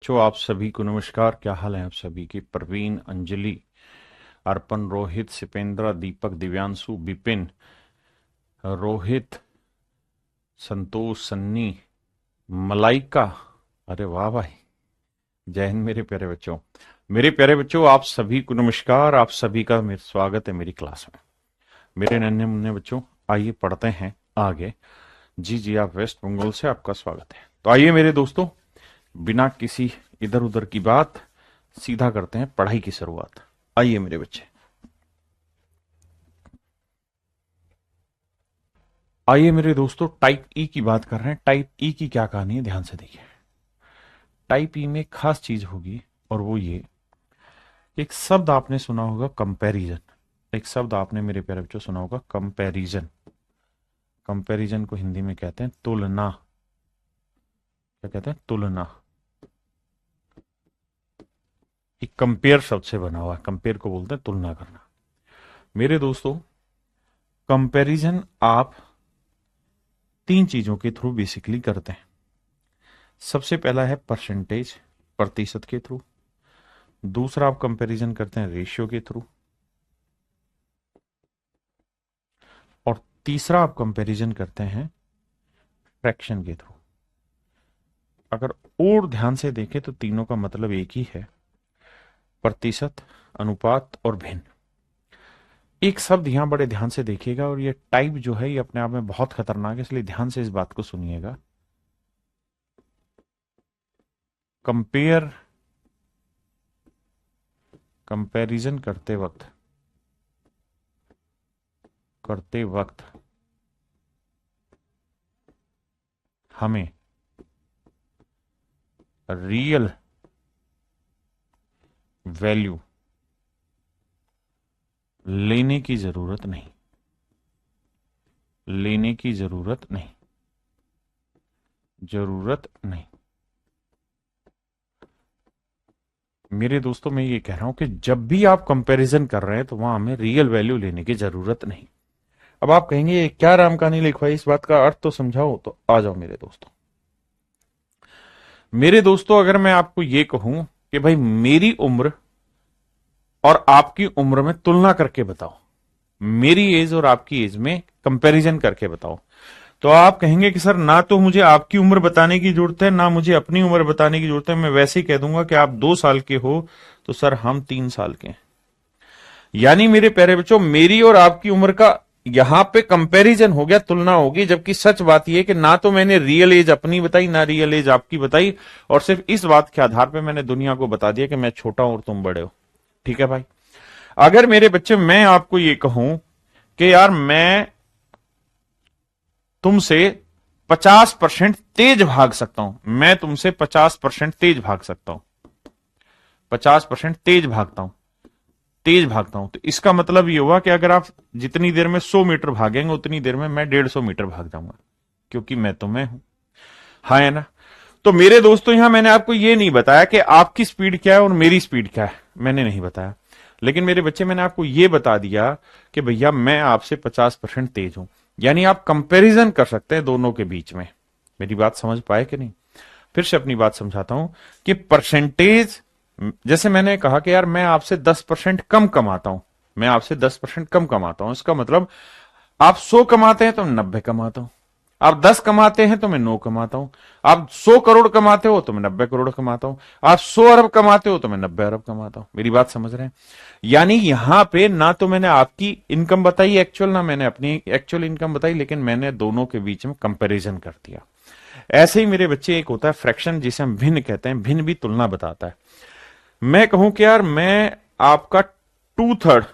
बच्चों, आप सभी को नमस्कार। क्या हाल है आप सभी की? प्रवीण, अंजलि, अर्पण, रोहित, सिपेंद्र, दीपक, दिव्यांशु, विपिन, रोहित, संतोष, सन्नी, मलाइका। अरे वाह भाई, जय हिंद मेरे प्यारे बच्चों। मेरे प्यारे बच्चों, आप सभी को नमस्कार। आप सभी का मेरा स्वागत है मेरी क्लास में। मेरे नन्हे मुन्ने बच्चों, आइए पढ़ते हैं आगे। जी जी, आप वेस्ट बंगाल से, आपका स्वागत है। तो आइए मेरे दोस्तों, बिना किसी इधर उधर की बात, सीधा करते हैं पढ़ाई की शुरुआत। आइए मेरे बच्चे, आइए मेरे दोस्तों, टाइप ई की बात कर रहे हैं। टाइप ई की क्या कहानी है, ध्यान से देखिए। टाइप ई में एक खास चीज होगी, और वो ये, एक शब्द आपने सुना होगा, कंपैरिजन। एक शब्द आपने मेरे प्यारे बच्चों सुना होगा, कंपैरिजन। कंपैरिजन को हिंदी में कहते हैं तुलना। क्या कहते हैं? तुलना। एक कंपेयर शब्द से बना हुआ है। कंपेयर को बोलते हैं तुलना करना। मेरे दोस्तों, कंपैरिजन आप तीन चीजों के थ्रू बेसिकली करते हैं। सबसे पहला है परसेंटेज, प्रतिशत के थ्रू। दूसरा आप कंपैरिजन करते हैं रेशियो के थ्रू। और तीसरा आप कंपैरिजन करते हैं फ्रैक्शन के थ्रू। अगर और ध्यान से देखें तो तीनों का मतलब एक ही है, प्रतिशत, अनुपात और भिन्न। एक शब्द यहां बड़े ध्यान से देखिएगा, और ये टाइप जो है ये अपने आप में बहुत खतरनाक है, इसलिए ध्यान से इस बात को सुनिएगा। कंपेयर, कंपैरिजन करते वक्त हमें रियल वैल्यू लेने की जरूरत नहीं। लेने की जरूरत नहीं। जरूरत नहीं। मेरे दोस्तों, मैं ये कह रहा हूं कि जब भी आप कंपैरिजन कर रहे हैं तो वहां हमें रियल वैल्यू लेने की जरूरत नहीं। अब आप कहेंगे ये क्या राम कहानी लिखवाई, इस बात का अर्थ तो समझाओ। तो आ जाओ मेरे दोस्तों। मेरे दोस्तों, अगर मैं आपको ये कहूं कि भाई मेरी उम्र और आपकी उम्र में तुलना करके बताओ, मेरी एज और आपकी एज में कंपैरिजन करके बताओ, तो आप कहेंगे कि सर ना तो मुझे आपकी उम्र बताने की जरूरत है, ना मुझे अपनी उम्र बताने की जरूरत है। मैं वैसे ही कह दूंगा कि आप 2 साल के हो तो सर हम 3 साल के हैं। यानी मेरे प्यारे बच्चों, मेरी और आपकी उम्र का यहां पे कंपैरिजन हो गया, तुलना होगी। जबकि सच बात यह कि ना तो मैंने रियल एज अपनी बताई, ना रियल एज आपकी बताई, और सिर्फ इस बात के आधार पे मैंने दुनिया को बता दिया कि मैं छोटा हूं और तुम बड़े हो। ठीक है भाई? अगर मेरे बच्चे मैं आपको ये कहूं कि यार मैं तुमसे 50% तेज भाग सकता हूं, मैं तुमसे 50% तेज भाग सकता हूं, 50% तेज भागता हूं, तो इसका मतलब ये हुआ कि अगर आप जितनी देर में 100 मीटर भागेंगे उतनी देर में मैं 150 मीटर भाग जाऊंगा, क्योंकि मैं तो मैं हूं। हाँ है ना? तो मेरे दोस्तों, यहां मैंने आपको ये नहीं बताया कि आपकी स्पीड क्या है और मेरी स्पीड क्या है, मैंने नहीं बताया। लेकिन मेरे बच्चे, मैंने आपको यह बता दिया कि भैया मैं आपसे 50% तेज हूं। यानी आप कंपैरिजन कर सकते हैं दोनों के बीच में। मेरी बात समझ पाए कि नहीं? फिर से अपनी बात समझाता हूं कि परसेंटेज, जैसे मैंने कहा कि यार मैं आपसे 10% कम कमाता हूं, मैं आपसे 10% कम कमाता हूं, इसका मतलब आप 100 कमाते हैं तो मैं 90 कमाता हूं, आप 10 कमाते हैं तो मैं 9 कमाता हूं, आप 100 करोड़ कमाते हो तो मैं 90 करोड़ कमाता हूं, आप 100 अरब कमाते हो तो मैं 90 अरब कमाता हूं। मेरी बात समझ रहे हैं? यानी यहां पे ना तो मैंने आपकी इनकम बताई एक्चुअल, ना मैंने अपनी एक्चुअल इनकम बताई, लेकिन मैंने दोनों के बीच में कंपैरिजन कर दिया। ऐसे ही मेरे बच्चे, एक होता है फ्रैक्शन, जिसे हम भिन्न कहते हैं। भिन्न भी तुलना बताता है। मैं कहूं कि यार मैं आपका 2/3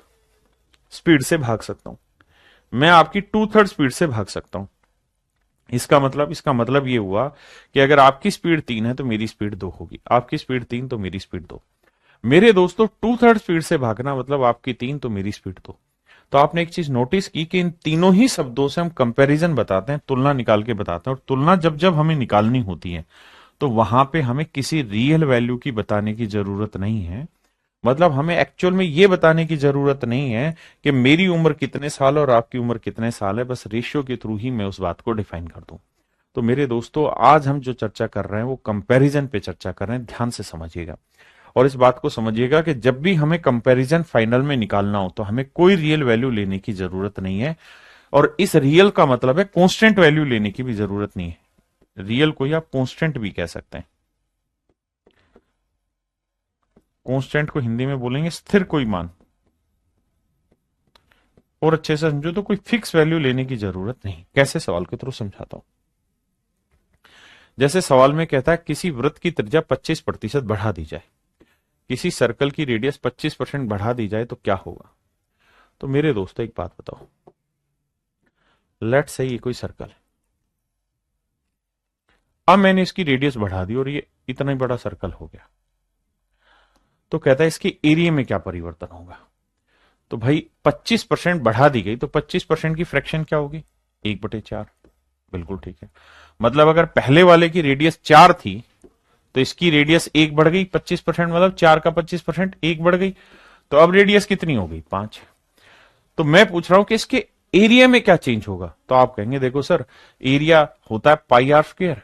स्पीड से भाग सकता हूं, मैं आपकी 2/3 स्पीड से भाग सकता हूं। इसका मतलब ये हुआ कि अगर आपकी स्पीड 3 है तो मेरी स्पीड 2 होगी, आपकी स्पीड 3 तो मेरी स्पीड 2। मेरे दोस्तों, 2/3 स्पीड से भागना मतलब आपकी 3 तो मेरी स्पीड 2। तो आपने एक चीज नोटिस की कि इन तीनों ही शब्दों से हम कंपैरिजन बताते हैं, तुलना निकाल के बताते हैं। और तुलना जब जब हमें निकालनी होती है तो वहां पे हमें किसी रियल वैल्यू की बताने की जरूरत नहीं है। मतलब हमें एक्चुअल में यह बताने की जरूरत नहीं है कि मेरी उम्र कितने साल और आपकी उम्र कितने साल है, बस रेशियो के थ्रू ही मैं उस बात को डिफाइन कर दूं। तो मेरे दोस्तों आज हम जो चर्चा कर रहे हैं वो कंपैरिजन पे चर्चा कर रहे हैं, ध्यान से समझिएगा और इस बात को समझिएगा कि जब भी हमें कंपैरिजन फाइनल में निकालना हो तो हमें कोई रियल वैल्यू लेने की जरूरत नहीं है, और इस रियल का मतलब है कांस्टेंट वैल्यू लेने की भी जरूरत नहीं है। रियल को आप कांस्टेंट भी कह सकते हैं। कांस्टेंट को हिंदी में बोलेंगे स्थिर कोई मान, और अच्छे से समझो तो कोई फिक्स वैल्यू लेने की जरूरत नहीं। कैसे, सवाल के थ्रू समझाता हूं। जैसे सवाल में कहता है किसी वृत्त की त्रिज्या 25% बढ़ा दी जाए, किसी सर्कल की रेडियस 25% बढ़ा दी जाए तो क्या होगा। तो मेरे दोस्तों एक बात बताओ, लेट्स से ये कोई सर्कल है, अब मैंने इसकी रेडियस बढ़ा दी और ये इतना ही बड़ा सर्कल हो गया, तो कहता है इसके एरिया में क्या परिवर्तन होगा। तो भाई 25% बढ़ा दी गई तो 25% की फ्रैक्शन क्या होगी, 1/4। बिल्कुल ठीक है, मतलब अगर पहले वाले की रेडियस 4 थी तो इसकी रेडियस 1 बढ़ गई, 25% मतलब 4 का 25% 1 बढ़ गई, तो अब रेडियस कितनी हो गई, 5। तो मैं पूछ रहा हूं कि इसके एरिया में क्या चेंज होगा। तो आप कहेंगे देखो सर, एरिया होता है पाई आर स्क्वायर,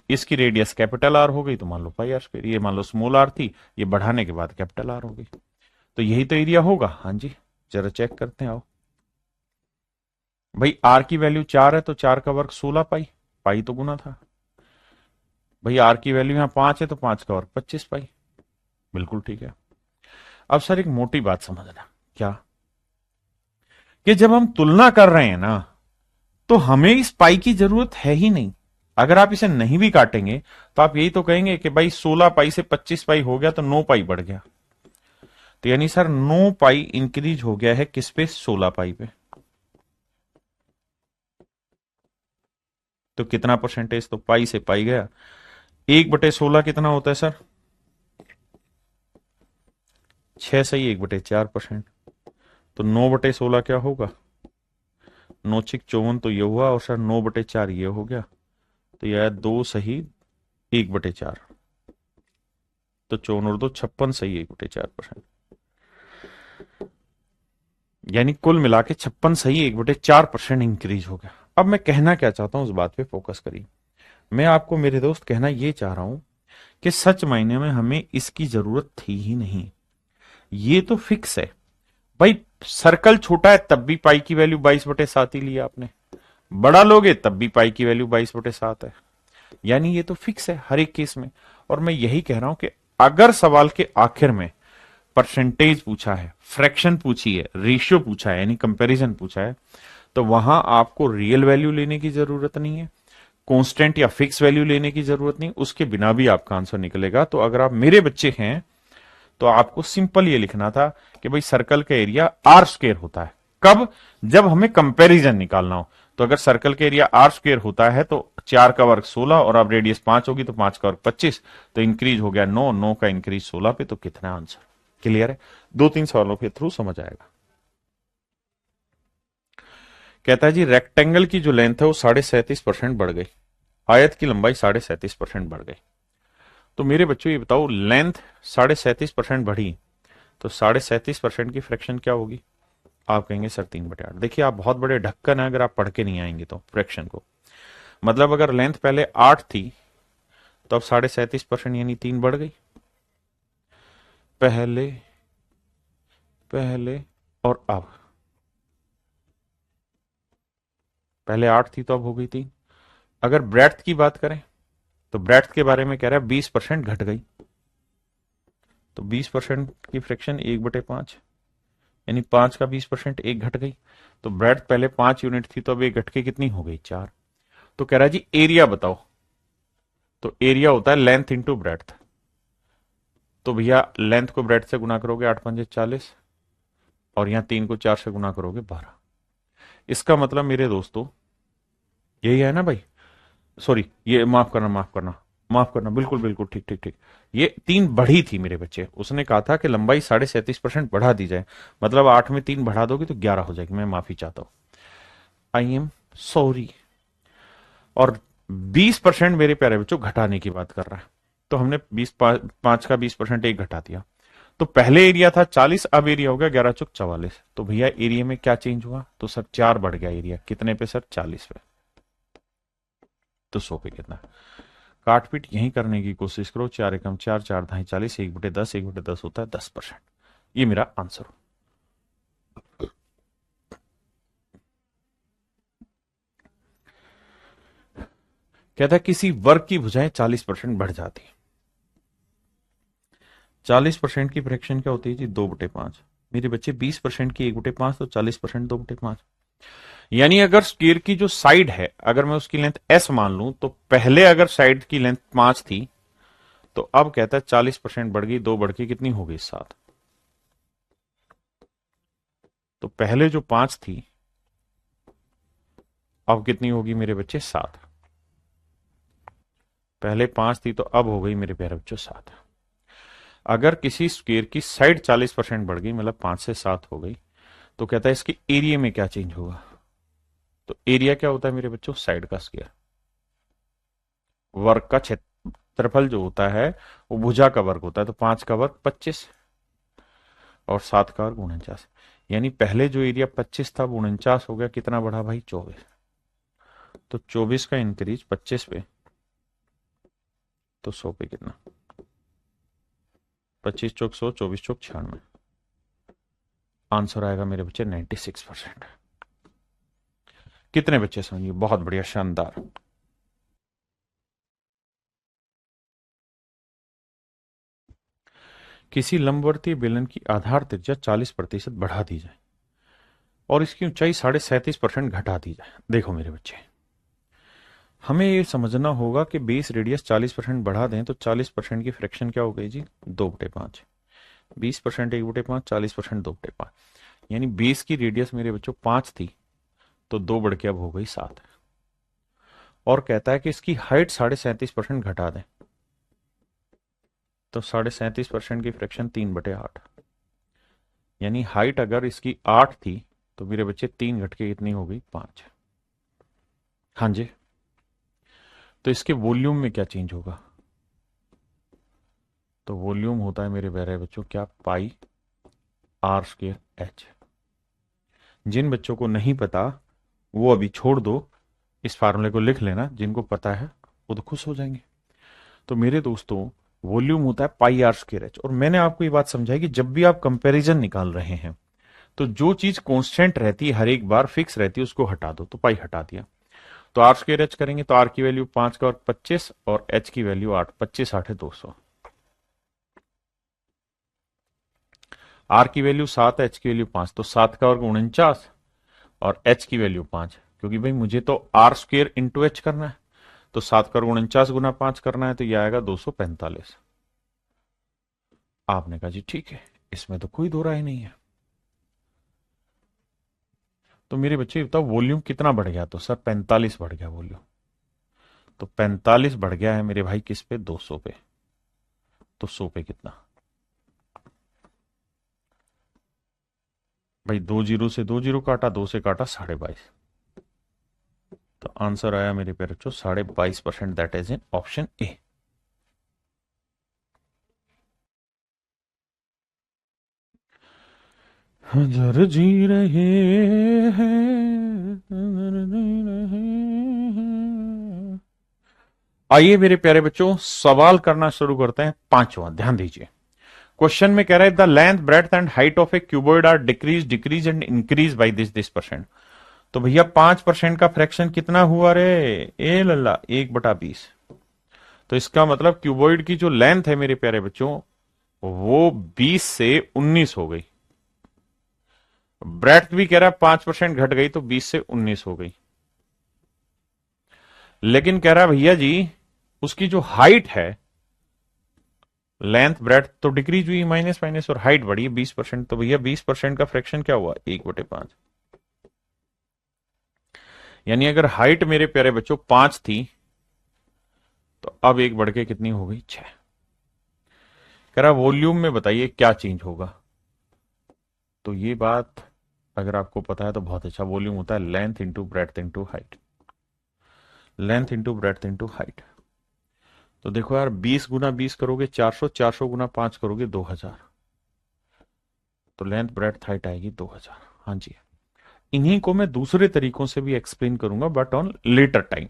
इसकी रेडियस कैपिटल आर हो गई तो मान लो पाई आर स्क्वायर, ये मान लो स्मॉल आर थी, ये बढ़ाने के बाद कैपिटल आर हो गई, तो यही तो एरिया होगा। हाँ जी, जरा चेक करते हैं आओ। भाई आर की वैल्यू 4 है तो 4 का वर्ग 16 पाई, पाई तो गुना था। भाई आर की वैल्यू यहां 5 है तो 5 का वर्ग 25 पाई। बिल्कुल ठीक है। अब सर एक मोटी बात समझना, क्या कि जब हम तुलना कर रहे हैं ना तो हमें इस पाई की जरूरत है ही नहीं। अगर आप इसे नहीं भी काटेंगे तो आप यही तो कहेंगे कि भाई 16 पाई से 25 पाई हो गया तो 9 पाई बढ़ गया, तो यानी सर 9 पाई इंक्रीज हो गया है किस पे, 16 पाई पे। तो कितना परसेंटेज, तो पाई से पाई गया, 1/16 कितना होता है सर, 6 सही 1/4%। तो 9/16 क्या होगा, 9×6 = 54, तो ये हुआ, और सर 9/4 ये हो गया, तो यह 2 सही 1/4, तो 54 और 2 56 सही 1/4%, यानी कुल मिला के 56 सही 1/4% इंक्रीज हो गया। अब मैं कहना क्या चाहता हूं उस बात पे फोकस करिए। मैं आपको मेरे दोस्त कहना ये चाह रहा हूं कि सच मायने में हमें इसकी जरूरत थी ही नहीं, ये तो फिक्स है। भाई सर्कल छोटा है तब भी पाई की वैल्यू 22/7 ही लिया आपने, बड़ा लोगे तब भी पाई की वैल्यू 22/7 है, यानी ये तो फिक्स है हर एक केस में। और मैं यही कह रहा हूं कि अगर सवाल के आखिर में परसेंटेज पूछा है, फ्रैक्शन पूछी है, रेशियो पूछा है, यानी कंपैरिजन पूछा है, तो वहां आपको रियल वैल्यू लेने की जरूरत नहीं है, कांस्टेंट या फिक्स वैल्यू लेने की जरूरत नहीं, उसके बिना भी आपका आंसर निकलेगा। तो अगर आप मेरे बच्चे हैं तो आपको सिंपल ये लिखना था कि भाई सर्कल का एरिया आर स्क्वायर होता है, कब, जब हमें कंपैरिजन निकालना हो। तो अगर सर्कल का एरिया आर स्क्वायर होता है तो 4 का वर्ग 16 और अब रेडियस 5 होगी तो 5 का वर्ग 25, तो इंक्रीज हो गया 9, 9 का इंक्रीज 16 पे, तो कितना आंसर। क्लियर है, 2-3 सवालों के थ्रू समझ आएगा। कहता है जी रेक्टेंगल की जो लेंथ है वो 37.5% बढ़ गई, आयत की लंबाई 37.5% बढ़ गई। तो मेरे बच्चों ये बताओ, लेंथ 37.5% बढ़ी तो 37.5% की फ्रैक्शन क्या होगी। आप कहेंगे सर 3/8। देखिए आप बहुत बड़े ढक्कन है अगर आप पढ़ के नहीं आएंगे तो फ्रैक्शन को, मतलब अगर लेंथ पहले 8 थी तो अब 37.5% यानी 3 बढ़ गई। पहले पहले और अब, पहले 8 थी तो अब हो गई 3। अगर ब्रेड्थ की बात करें तो ब्रेड्थ के बारे में कह रहा है 20% घट गई, तो 20% की फ्रैक्शन 1/5, यानी 5 का 20% 1 घट गई। तो ब्रेड्थ पहले 5 यूनिट थी तो अब 1 घट के कितनी हो गई, 4। तो कह रहा है जी एरिया बताओ, तो एरिया होता है लेंथ इंटू ब्रेड्थ। तो भैया लेंथ को ब्रेड्थ से गुना करोगे 8×5 = 40, और यहां 3 को 4 से गुना करोगे 12। इसका मतलब मेरे दोस्तों यही है ना भाई, सॉरी ये माफ करना माफ करना माफ करना, बिल्कुल बिल्कुल ठीक ठीक ठीक, ये 3 बढ़ी थी मेरे बच्चे, उसने कहा था कि लंबाई 37.5% बढ़ा दी जाए, मतलब 8 में 3 बढ़ा दोगे तो 11 हो जाएगी। मैं माफी चाहता हूं, आई एम सॉरी। और 20% मेरे प्यारे बच्चों घटाने की बात कर रहा है, तो हमने 5 का 20% 1 घटा दिया, तो पहले एरिया था 40, अब एरिया हो गया 11 चौक 44। तो भैया एरिया में क्या चेंज हुआ? तो सर 4 बढ़ गया एरिया। कितने पे सर? 40 पे। तो 100 पे कितना? काटपीट यही करने की कोशिश करो। 4 एकम 4, 4 ढाई 40, 1/10, 1/10 होता है 10%। ये मेरा आंसर हो। कहता है किसी वर्ग की भुजाएं 40% बढ़ जाती है। 40% की फ्रैक्शन क्या होती है जी? 2/5। मेरे बच्चे 20% की 1/5, तो 40% 2/5। यानी अगर स्क्वायर की जो साइड है, अगर मैं उसकी लेंथ s मान लूं, तो पहले अगर साइड की लेंथ 5 थी, तो अब कहता है 40% बढ़ गई, 2 बढ़ के कितनी हो गई? 7। तो पहले जो 5 थी, अब कितनी होगी मेरे बच्चे? 7। पहले 5 थी तो अब हो गई मेरे प्यारे बच्चों 7। अगर किसी स्क्वायर की साइड 40% बढ़ गई, मतलब 5 से 7 हो गई, तो कहता है इसके एरिया में क्या चेंज होगा? तो एरिया क्या होता है मेरे बच्चों? साइड का स्क्वायर। वर्ग का क्षेत्रफल जो होता है वो भुजा का वर्ग होता है। तो 5 का वर्ग 25 और 7 का वर्ग 49। यानी पहले जो एरिया 25 था वो 49 हो गया। कितना बढ़ा भाई? 24। तो 24 का इंक्रीज 25 पे, तो 100 पे कितना? 25 चौक 100, 24 चौक 96। आंसर आएगा मेरे बच्चे 96%। कितने बच्चे समझिए? बहुत बढ़िया, शानदार। किसी लंबवर्तीय बेलन की आधार त्रिज्या 40% बढ़ा दी जाए और इसकी ऊंचाई 37.5% घटा दी जाए। देखो मेरे बच्चे, हमें ये समझना होगा कि बेस रेडियस 40% बढ़ा दें तो 40% की फ्रैक्शन क्या हो गई जी? 2/5। 20% 1/5, 40% 2/5। यानी बेस की रेडियस मेरे बच्चों 5 थी, तो 2 बढ़ के अब हो गई 7। और कहता है कि इसकी हाइट 37.5% घटा दें, तो 37.5% की फ्रैक्शन 3/8। यानी हाइट अगर इसकी 8 थी, तो मेरे बच्चे 3 घट के कितनी हो गई? 5। हाँ जी। तो इसके वॉल्यूम में क्या चेंज होगा? तो वॉल्यूम होता है मेरे प्यारे बच्चों क्या? पाई आर स्क्वायर एच। जिन बच्चों को नहीं पता वो अभी छोड़ दो, इस फार्मूले को लिख लेना। जिनको पता है वो तो खुश हो जाएंगे। तो मेरे दोस्तों, वॉल्यूम होता है पाई आर स्क्वायर एच। और मैंने आपको ये बात समझाई कि जब भी आप कंपैरिजन निकाल रहे हैं, तो जो चीज कांस्टेंट रहती है, हर एक बार फिक्स रहती है, उसको हटा दो। तो पाई हटा दिया, तो आर स्क्वायर एच करेंगे तो आर की वैल्यू 5 का वर्ग 25 और एच की वैल्यू 8। 25 8 है 200। आर की वैल्यू 7 है, एच की वैल्यू 5, तो 7 का वर्ग 49 और एच की वैल्यू 5। क्योंकि भाई मुझे तो आर स्क्वायर इंटू एच करना है, तो 7 का वर्ग 49 गुना 5 करना है, तो यह आएगा 245। आपने कहा जी ठीक है, इसमें तो कोई दो राय नहीं है। तो मेरे बच्चे बताओ वॉल्यूम कितना बढ़ गया? तो सर 45 बढ़ गया वॉल्यूम। तो 45 बढ़ गया है मेरे भाई किस पे? 200 पे। तो 100 पे कितना? भाई 2 जीरो से 2 जीरो काटा, 2 से काटा 22.5। तो आंसर आया मेरे प्यारे बच्चों 22.5%। That is in option A. हजार जी रहे हैं। आइए मेरे प्यारे बच्चों, सवाल करना शुरू करते हैं। पांचवा, ध्यान दीजिए। क्वेश्चन में कह रहा है the length breadth and height of a cuboid are decrease and increase by this percent. तो भैया 5% का फ्रैक्शन कितना हुआ रे? ए लल्ला 1/20। तो इसका मतलब क्यूबॉइड की जो लेंथ है मेरे प्यारे बच्चों, वो 20 से 19 हो गई। ब्रेड्थ भी कह रहा है 5% घट गई, तो 20 से 19 हो गई। लेकिन कह रहा है भैया जी उसकी जो हाइट है, लेंथ ब्रेड्थ तो डिक्रीज हुई, माइनस माइनस, और हाइट बढ़ी 20%। तो भैया 20% का फ्रैक्शन क्या हुआ? 1/5। यानी अगर हाइट मेरे प्यारे बच्चों 5 थी, तो अब एक बढ़ के कितनी हो गई? 6। कह रहा वॉल्यूम में बताइए क्या चेंज होगा? तो ये बात अगर आपको पता है तो बहुत अच्छा। वॉल्यूम होता है length into breadth into height. Length into breadth into height. तो देखो यार, 20 गुना 20 करोगे 400, 400 गुना 5 करोगे 2000। तो लेंथ ब्रेड्थ हाइट आएगी 2000। हाँ जी, इन्हीं को मैं दूसरे तरीकों से भी एक्सप्लेन करूंगा बट ऑन लेटर टाइम।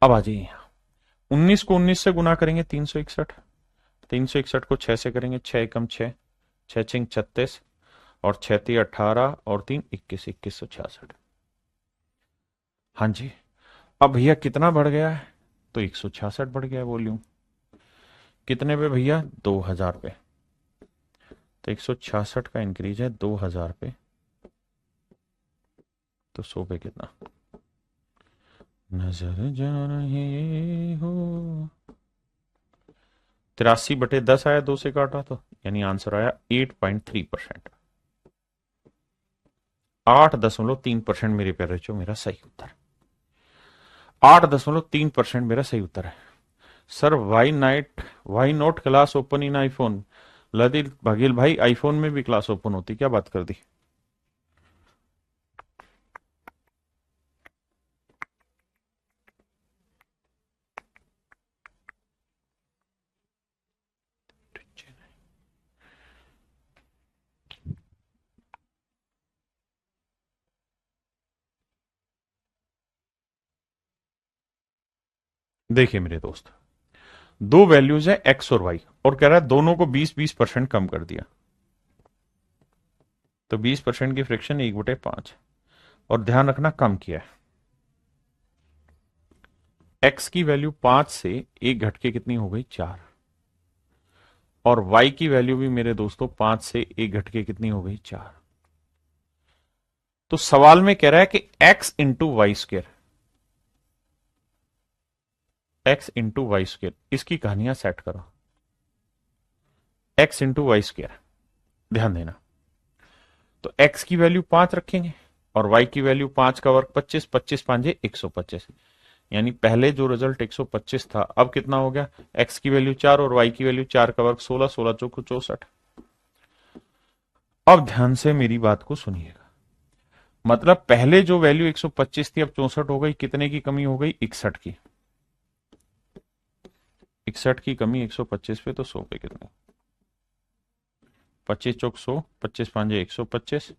अब आ जाइए, 19 को 19 से गुना करेंगे 361, 361 को 6 से करेंगे, 6 एकम 6, 6 छिंग 36, और 6 ती 18 और 3 21, 2166। हाँ जी, अब भैया कितना बढ़ गया है? तो 166 बढ़ गया है वॉल्यूम। कितने पे भैया? 2000 पे। तो 166 का इंक्रीज है 2000 पे, तो 100 पे कितना? नजर जा रहे हो 83/10 आया, 2 से काटा तो, यानी आंसर आया 8.3%। 8.3% मेरे प्यारे बच्चों मेरा सही उत्तर। 8.3% मेरा सही उत्तर है। Sir why not class open in iPhone? Lalit Baghel भाई, आईफोन में भी क्लास ओपन होती, क्या बात कर दी? देखिए मेरे दोस्त, दो वैल्यूज है एक्स और वाई, और कह रहा है दोनों को 20-20% कम कर दिया, तो 20% की फ्रिक्शन 1/5, और ध्यान रखना कम किया है। एक्स की वैल्यू 5 से एक घट के कितनी हो गई? 4। और वाई की वैल्यू भी मेरे दोस्तों 5 से एक घट के कितनी हो गई? 4। तो सवाल में कह रहा है कि x into y square, x into y square, इसकी कहानियां सेट करो। एक्स इंटू वाई स्क्र, ध्यान देना। तो एक्स की वैल्यू 5 रखेंगे, और वाई की वैल्यू 5 का वर्ग 25, 25 पांजे 125, यानी पहले जो रिजल्ट 125 था, अब कितना हो गया? एक्स की वैल्यू 4 और वाई की वैल्यू 4 का वर्ग 16, 16 चौको 64। अब ध्यान से मेरी बात को सुनिएगा, मतलब पहले जो वैल्यू 125 थी अब 64 हो गई, कितने की कमी हो गई? 61 की। 61 की कमी 125 पे, तो 100 पे कितने? 25 चौक 100, 25 पांजे 125।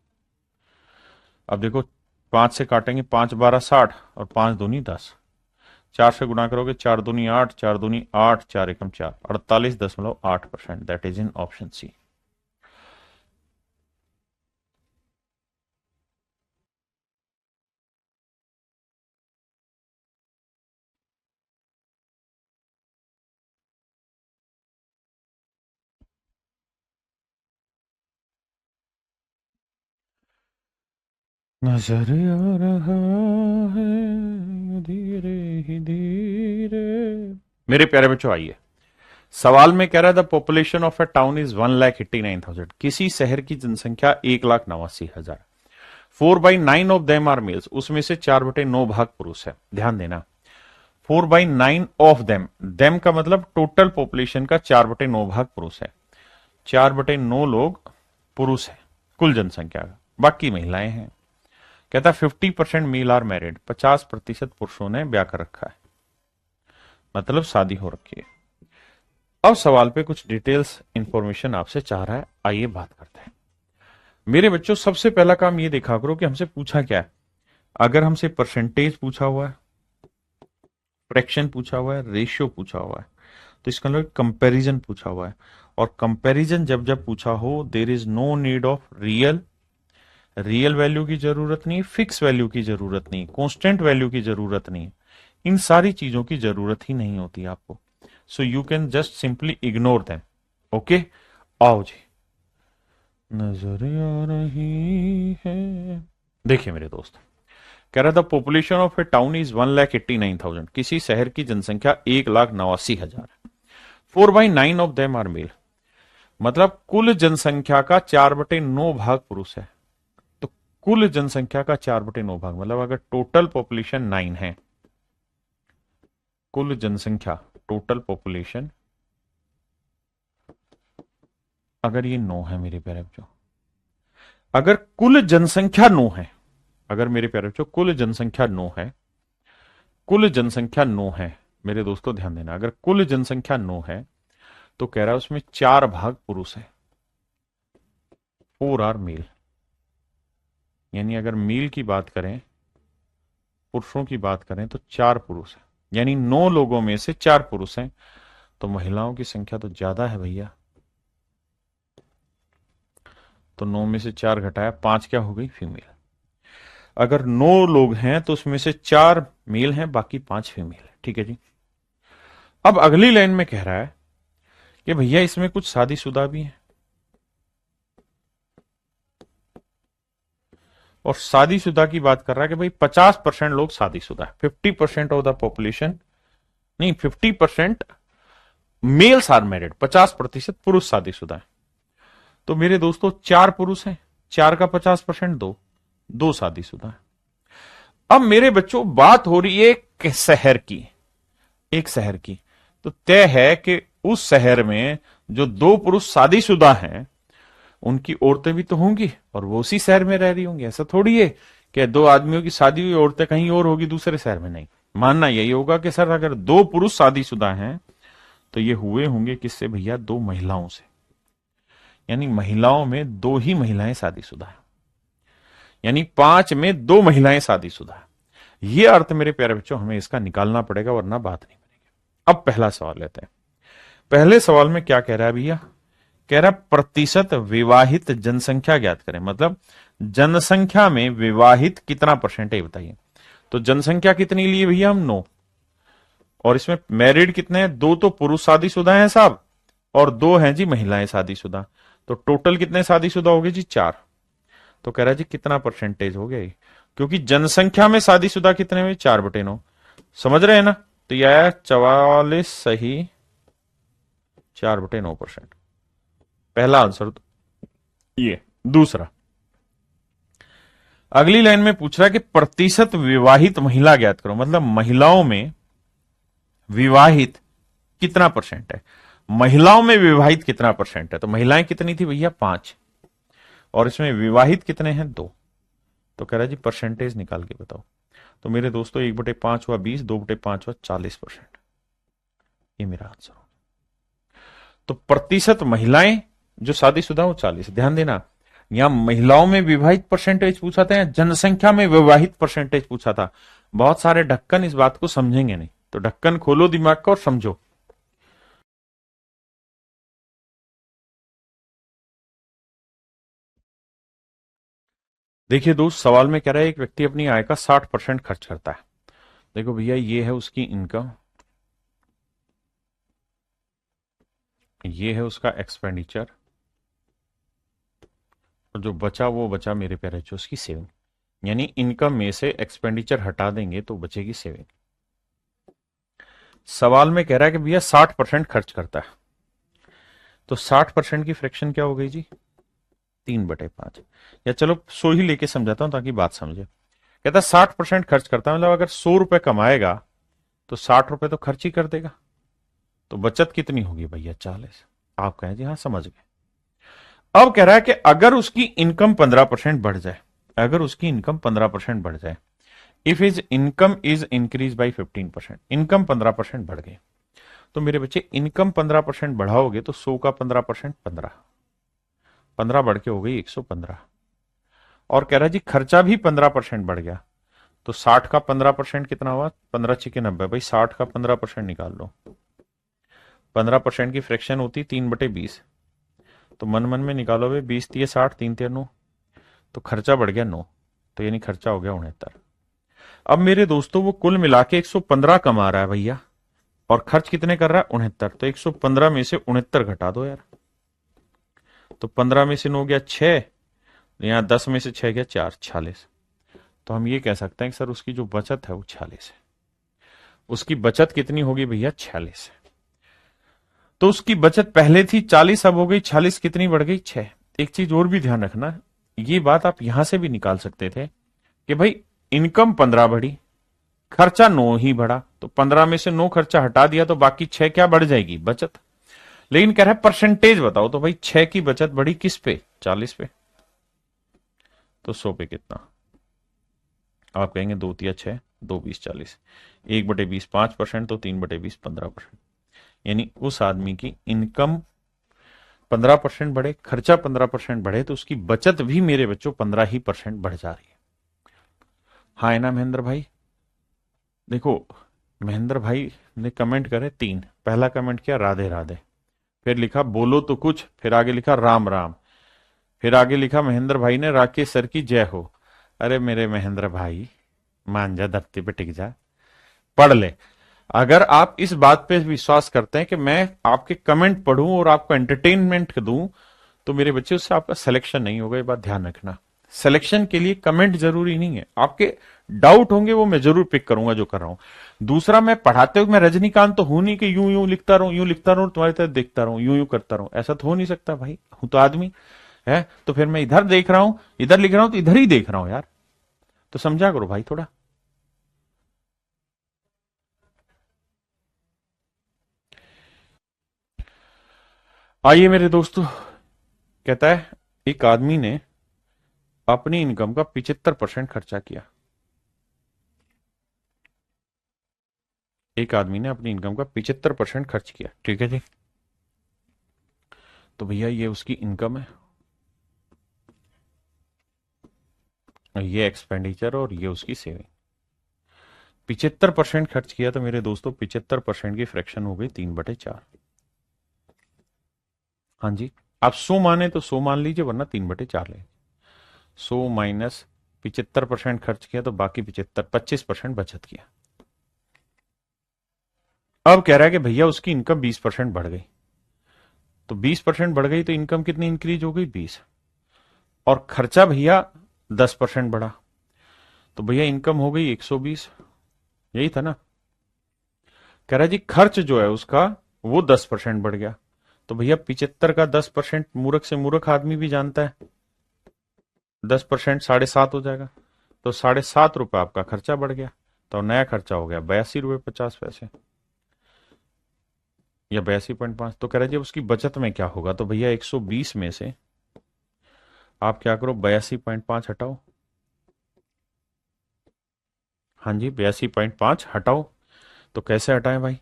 अब देखो, 5 से काटेंगे, 5 12 60, और 5 दूनी 10, 4 से गुणा करोगे, 4 दूनी 8, 4 दूनी 8, 4 एकम 4, 48.8%। That is in option C. नजर आ रहा है धीरे ही धीरे। मेरे प्यारे बच्चों आइए, सवाल में कह रहा है the population of A town is 1,89,000। किसी शहर की जनसंख्या 1,89,000। 4/9 ऑफ देम आर मेल्स, उसमें से 4/9 भाग पुरुष है। ध्यान देना, 4/9 ऑफ देम, देम का मतलब टोटल पॉपुलेशन का 4/9 भाग पुरुष है। 4/9 लोग पुरुष है कुल जनसंख्या का, बाकी महिलाएं हैं। कहता 50% मेल आर मैरिड, 50% पुरुषों ने ब्याह कर रखा है, मतलब शादी हो रखी है। अब सवाल पे कुछ डिटेल्स इंफॉर्मेशन आपसे चाह रहा है, आइए बात करते हैं। मेरे बच्चों सबसे पहला काम ये देखा करो कि हमसे पूछा क्या है। अगर हमसे परसेंटेज पूछा हुआ है, फ्रैक्शन पूछा हुआ है, रेशियो पूछा हुआ है, तो इसका मतलब कंपैरिजन पूछा हुआ है। और कंपैरिजन जब जब पूछा हो, there is no need of real value की जरूरत नहीं, फिक्स वैल्यू की जरूरत नहीं, कांस्टेंट वैल्यू की जरूरत नहीं, इन सारी चीजों की जरूरत ही नहीं होती आपको। So you can just simply ignore them. Okay, आओ जी। नजर आ रही है, देखिए मेरे दोस्त, कह रहा था population of A town is 1,89,000। किसी शहर की जनसंख्या 1,89,000 है। 4/9 ऑफ देम आर मेल, मतलब कुल जनसंख्या का 4/9 भाग पुरुष है। तो कुल जनसंख्या का 4/9 भाग, मतलब अगर टोटल पॉपुलेशन 9 है, कुल जनसंख्या टोटल पॉपुलेशन अगर ये 9 है मेरे प्यारे बच्चों, अगर कुल जनसंख्या 9 है, अगर मेरे प्यारे बच्चों कुल जनसंख्या 9 है, कुल जनसंख्या 9 है, मेरे दोस्तों ध्यान देना, अगर कुल जनसंख्या 9 है तो कह रहा है उसमें 4 भाग पुरुष है। 4 आर मेल, यानी अगर मेल की बात करें, पुरुषों की बात करें तो 4 पुरुष हैं, यानी 9 लोगों में से 4 पुरुष हैं, तो महिलाओं की संख्या तो ज्यादा है भैया। तो 9 में से 4 घटाया 5, क्या हो गई? फीमेल। अगर 9 लोग हैं तो उसमें से 4 मेल हैं, बाकी 5 फीमेल है। ठीक है जी। अब अगली लाइन में कह रहा है कि भैया इसमें कुछ शादीशुदा भी हैं, और शादीशुदा की बात कर रहा है कि भाई 50% लोग शादीशुदा है, 50% ऑफ द पॉपुलेशन, नहीं 50% मेल्स आर मैरिड, 50% पुरुष शादीशुदा है। तो मेरे दोस्तों 4 पुरुष हैं, 4 का 50% दो शादीशुदा है। अब मेरे बच्चों बात हो रही है एक शहर की, एक शहर की, तो तय है कि उस शहर में जो 2 पुरुष शादीशुदा हैं उनकी औरतें भी तो होंगी और वो उसी शहर में रह रही होंगी। ऐसा थोड़ी है कि 2 आदमियों की शादी हुई औरतें कहीं और होगी दूसरे शहर में, नहीं। मानना यही होगा कि सर अगर 2 पुरुष शादीशुदा हैं तो ये हुए होंगे किससे भैया? 2 महिलाओं से, यानी महिलाओं में 2 ही महिलाएं शादीशुदा है, यानी 5 में 2 महिलाएं शादीशुदा है। ये अर्थ मेरे प्यारे बच्चों हमें इसका निकालना पड़ेगा, वरना बात नहीं बनेगी। अब पहला सवाल लेते हैं। पहले सवाल में क्या कह रहा है भैया? कह रहा प्रतिशत विवाहित जनसंख्या ज्ञात करें, मतलब जनसंख्या में विवाहित कितना परसेंट है बताइए। तो जनसंख्या कितनी ली भैया? हम 9, और इसमें मैरिड कितने हैं? 2 तो पुरुष शादीशुदा हैं साहब, और 2 हैं जी महिलाएं शादीशुदा। तो टोटल कितने शादीशुदा हो गए जी? 4। तो कह रहा है जी कितना परसेंटेज हो गया ये? क्योंकि जनसंख्या में शादीशुदा कितने हुए? 4/9। समझ रहे हैं ना? तो यह आया 44 सही 4/9%। पहला आंसर तो ये। दूसरा, अगली लाइन में पूछ रहा है कि प्रतिशत विवाहित महिला ज्ञात करो, मतलब महिलाओं में विवाहित कितना परसेंट है, महिलाओं में विवाहित कितना परसेंट है। तो महिलाएं कितनी थी भैया? 5, और इसमें विवाहित कितने हैं? 2। तो कह रहा है जी परसेंटेज निकाल के बताओ। तो मेरे दोस्तों 1/5 हुआ 20, 2/5 हुआ 40%। ये मेरा आंसर हो। तो प्रतिशत महिलाएं जो शादीशुदा हो 40। ध्यान देना, यहां महिलाओं में विवाहित परसेंटेज पूछा था, जनसंख्या में विवाहित परसेंटेज पूछा था। बहुत सारे ढक्कन इस बात को समझेंगे नहीं, तो ढक्कन खोलो दिमाग का और समझो। देखिए दोस्त, सवाल में कह रहा है एक व्यक्ति अपनी आय का 60% खर्च करता है। देखो भैया, ये है उसकी इनकम, ये है उसका एक्सपेंडिचर, और जो बचा वो बचा मेरे प्यारे बच्चों उसकी सेविंग। यानी इनकम में से एक्सपेंडिचर हटा देंगे तो बचेगी सेविंग। सवाल में कह रहा है कि भैया 60% खर्च करता है, तो 60% की फ्रैक्शन क्या हो गई जी? 3/5। या चलो 100 ही लेके समझाता हूं ताकि बात समझे। कहता 60% खर्च करता है, मतलब अगर 100 रुपए कमाएगा तो 60 रुपए तो खर्च ही कर देगा, तो बचत कितनी होगी भैया? 40। आप कहें जी हाँ समझ गए। अब कह रहा है कि अगर उसकी इनकम 15% बढ़ जाए, अगर उसकी इनकम 15% बढ़ जाए, if is income is increase by 15%, income 15% बढ़ गई, तो मेरे बच्चे इनकम 15% बढ़ाओगे तो 100 का 15% 15, 15 बढ़ के हो गई 115। और कह रहा है जी खर्चा भी 15% बढ़ गया, तो 60 का 15% कितना हुआ? 15 6 90। भाई 60 का 15% निकाल लो। 15% की फ्रैक्शन होती 3/20, तो मन मन में निकालो भाई, 20 3 60, 3 3 9, तो खर्चा बढ़ गया 9, तो यानी खर्चा हो गया 69। अब मेरे दोस्तों वो कुल मिला के 115 कमा रहा है भैया, और खर्च कितने कर रहा है? 69। तो 115 में से 69 घटा दो यार, तो 15 में से 9 गया 6, यहां 10 में से 6 गया 4, 46। तो हम ये कह सकते हैं कि सर उसकी जो बचत है वो 46 है। उसकी बचत कितनी होगी भैया? 46 है। तो उसकी बचत पहले थी 40, अब हो गई 46, कितनी बढ़ गई? 6। एक चीज और भी ध्यान रखना, ये बात आप यहां से भी निकाल सकते थे कि भाई इनकम 15 बढ़ी, खर्चा 9 ही बढ़ा, तो 15 में से 9 खर्चा हटा दिया तो बाकी 6 क्या बढ़ जाएगी? बचत। लेकिन कह रहा है परसेंटेज बताओ, तो भाई 6 की बचत बढ़ी किस पे? 40 पे। तो 100 पे कितना? आप कहेंगे 2 तिया 6, 2 20 40, 1/20 5%, तो 3/20 15%। यानी उस आदमी की इनकम 15% बढ़े, खर्चा 15% बढ़े, तो उसकी बचत भी मेरे बच्चों 15% बढ़ जा रही है। हाँ है ना महेंद्र भाई? देखो, महेंद्र भाई ने कमेंट करे 3। पहला कमेंट किया राधे राधे, फिर लिखा बोलो तो कुछ, फिर आगे लिखा राम राम, फिर आगे लिखा महेंद्र भाई ने राकेश सर की जय हो। अरे मेरे महेंद्र भाई, मान जा, धरती पे टिक जा, पढ़ ले। अगर आप इस बात पे विश्वास करते हैं कि मैं आपके कमेंट पढ़ूं और आपको एंटरटेनमेंट दूं, तो मेरे बच्चे उससे आपका सिलेक्शन नहीं होगा। ये बात ध्यान रखना। सिलेक्शन के लिए कमेंट जरूरी नहीं है। आपके डाउट होंगे वो मैं जरूर पिक करूंगा जो कर रहा हूं। दूसरा, मैं पढ़ाते हुए मैं रजनीकांत तो हूं नहीं कि यूं यूं लिखता रहूं, यूं लिखता रहूं, तुम्हारी तरह देखता रहूं, यूं यूं करता रहूं। ऐसा तो हो नहीं सकता भाई, हूं तो आदमी है। तो फिर मैं इधर देख रहा हूं, इधर लिख रहा हूं, तो इधर ही देख रहा हूं यार। तो समझा करो भाई थोड़ा। आइए मेरे दोस्तों, कहता है एक आदमी ने अपनी इनकम का 75% खर्चा किया। एक आदमी ने अपनी इनकम का 75% खर्च किया, ठीक है जी। तो भैया ये उसकी इनकम है, ये एक्सपेंडिचर, और ये उसकी सेविंग। 75% खर्च किया, तो मेरे दोस्तों 75% की फ्रैक्शन हो गई 3/4। हाँ जी, आप 100 माने तो 100 मान लीजिए, वरना 3/4 ले। 100 माइनस 75% खर्च किया, तो बाकी 25% बचत किया। अब कह रहा है कि भैया उसकी इनकम 20% बढ़ गई। तो 20% बढ़ गई तो इनकम कितनी इंक्रीज हो गई? 20। और खर्चा भैया 10% बढ़ा, तो भैया इनकम हो गई 120। यही था ना? कह रहा है जी खर्च जो है उसका वो 10% बढ़ गया। तो भैया 75 का 10%, मूर्ख से मूर्ख आदमी भी जानता है 10% 7.5 हो जाएगा। तो 7.5 रुपए आपका खर्चा बढ़ गया। तो नया खर्चा हो गया 82 रुपए 50 पैसे, या 82.5। तो कह रहा है जी उसकी बचत में क्या होगा? तो भैया 120 में से आप क्या करो, 82.5 हटाओ। हाँ जी, 82.5 हटाओ। तो कैसे हटाएं भाई?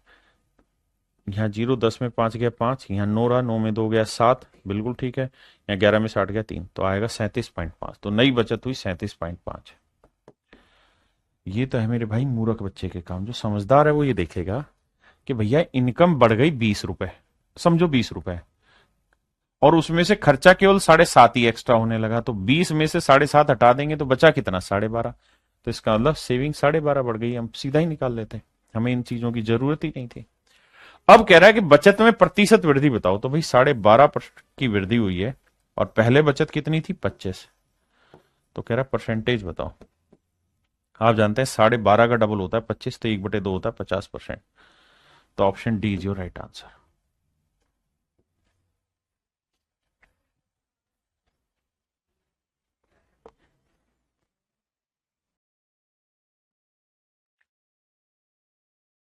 यहाँ 0, 10 में 5 गया 5, यहाँ 9 रहा, 9 में 2 गया 7, बिल्कुल ठीक है। यहाँ 11 में 60 गया 3, तो आएगा 37.5। तो नई बचत हुई 37.5। ये तो है मेरे भाई मूर्ख बच्चे के काम। जो समझदार है वो ये देखेगा कि भैया इनकम बढ़ गई 20 रुपए, समझो 20 रुपए, और उसमें से खर्चा केवल 7.5 ही एक्स्ट्रा होने लगा। तो 20 में से 7.5 हटा देंगे तो बचा कितना? 12.5। तो इसका मतलब सेविंग 12.5 बढ़ गई। हम सीधा ही निकाल लेते हैं, हमें इन चीजों की जरूरत ही नहीं थी। अब कह रहा है कि बचत में प्रतिशत वृद्धि बताओ। तो भाई 12.5% की वृद्धि हुई है, और पहले बचत कितनी थी? 25। तो कह रहा है परसेंटेज बताओ। आप जानते हैं 12.5 का डबल होता है 25, तो 1/2 होता है 50%। तो option D is your right answer.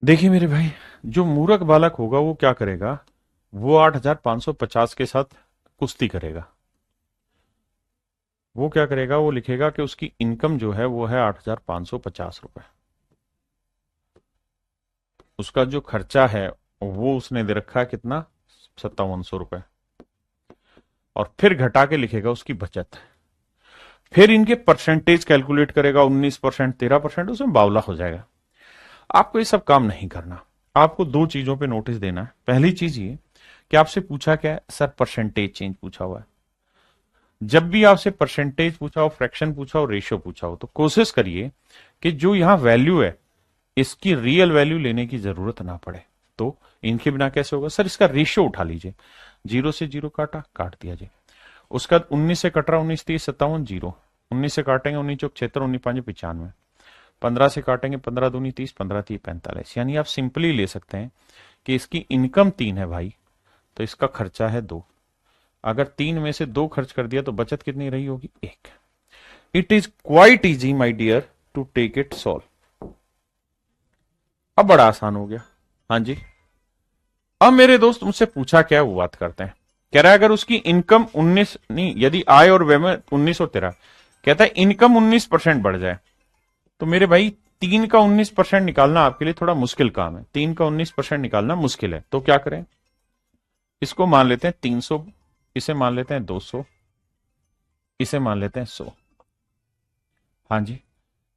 देखिए मेरे भाई, जो मूर्ख बालक होगा वो क्या करेगा? वो 8,550 के साथ कुश्ती करेगा। वो क्या करेगा? वो लिखेगा कि उसकी इनकम जो है वो है 8,550 रुपए। उसका जो खर्चा है वो उसने दे रखा है कितना? 5,700 रुपए। और फिर घटा के लिखेगा उसकी बचत। फिर इनके परसेंटेज कैलकुलेट करेगा, 19%, 13%, उसमें बावला हो जाएगा। आपको ये सब काम नहीं करना। आपको दो चीजों पे नोटिस देना है। पहली चीज ये कि आपसे पूछा क्या है? सर परसेंटेज चेंज पूछा हुआ है। जब भी आपसे परसेंटेज पूछा हो, फ्रैक्शन पूछा हो, रेशियो पूछा हो, तो कोशिश करिए कि जो यहां वैल्यू है इसकी रियल वैल्यू लेने की जरूरत ना पड़े। तो इनके बिना कैसे होगा? सर इसका रेशियो उठा लीजिए। 0 से 0 काटा, काट दिया जी। उसका 19 से कट रहा, 19 30 57 0। 19 से काटेंगे 19 चौक 76, 19 5 95। 15 से काटेंगे 15 दूनी 30, 15 30 45। यानी आप सिंपली ले सकते हैं कि इसकी इनकम 3 है भाई, तो इसका खर्चा है 2। अगर 3 में से 2 खर्च कर दिया तो बचत कितनी रही होगी? 1। It is quite easy my dear to take it solve. अब बड़ा आसान हो गया। हाँ जी। अब मेरे दोस्त मुझसे पूछा क्या है वो बात करते हैं। कह रहा है अगर उसकी इनकम 19 नहीं, यदि आय और व्यय में 19 और 13, कहता है इनकम 19% बढ़ जाए। तो मेरे भाई 3 का 19% निकालना आपके लिए थोड़ा मुश्किल काम है। 3 का 19% निकालना मुश्किल है, तो क्या करें? इसको मान लेते हैं 300, इसे मान लेते हैं 200, इसे मान लेते हैं 100। हाँ जी,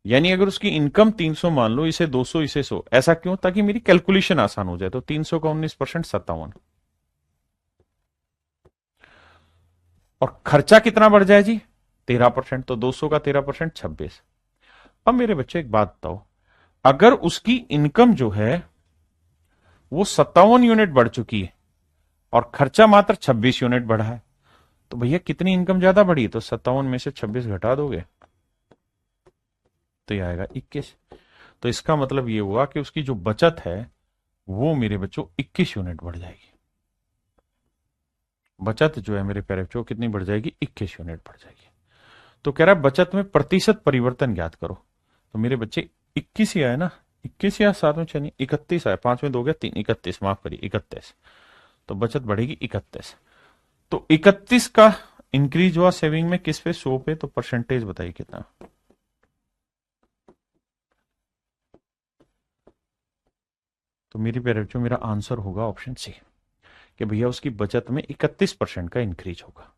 यानी अगर उसकी इनकम 300 मान लो, इसे 200, इसे 100, ऐसा क्यों? ताकि मेरी कैलकुलेशन आसान हो जाए। तो 300 का 19% 57, और खर्चा कितना बढ़ जाए जी? 13%। तो 200 का 13% 26। अब मेरे बच्चे एक बात बताओ, अगर उसकी इनकम जो है वो 57 यूनिट बढ़ चुकी है और खर्चा मात्र 26 यूनिट बढ़ा है, तो भैया कितनी इनकम ज्यादा बढ़ी? तो 57 में से 26 घटा दोगे तो ये आएगा 21। तो इसका मतलब ये हुआ कि उसकी जो बचत है वो मेरे बच्चों 21 यूनिट बढ़ जाएगी। बचत जो है मेरे प्यारे बच्चों कितनी बढ़ जाएगी? 21 यूनिट बढ़ जाएगी। तो कह रहा है बचत में प्रतिशत परिवर्तन ज्ञात करो। तो मेरे बच्चे 21 ही आया ना, 21 या 7 में 6 नहीं, 31 आया, 5 में 2 गया 3, 31, माफ करिए 31। तो बचत बढ़ेगी 31। तो 31 का इंक्रीज हुआ सेविंग में किस पे? 100 पे। तो परसेंटेज बताइए कितना? तो मेरी प्यारे बच्चों मेरा आंसर होगा ऑप्शन सी, कि भैया उसकी बचत में 31% का इंक्रीज होगा।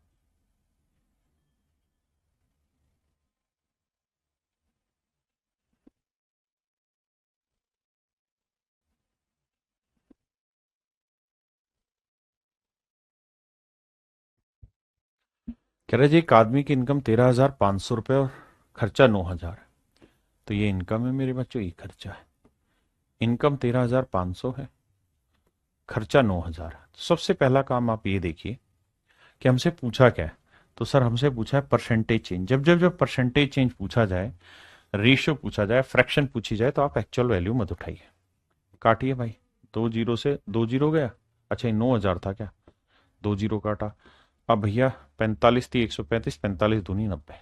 कह रहे जी एक आदमी की इनकम 13,500 रुपए और खर्चा 9,000 है। तो ये इनकम है मेरे बच्चों, ये खर्चा है। इनकम 13,500 है, खर्चा 9,000 है। तो सबसे पहला काम आप ये देखिए कि हमसे पूछा क्या है। तो सर हमसे पूछा है परसेंटेज चेंज। जब जब जब परसेंटेज चेंज पूछा जाए, रेशियो पूछा जाए, फ्रैक्शन पूछी जाए, तो आप एक्चुअल वैल्यू मत उठाइए, काटिए भाई। 2 जीरो से 2 जीरो गया, अच्छा ये 9,000 था क्या? 2 जीरो काटा। अब भैया 45 थी 135, 45 दूनी 90।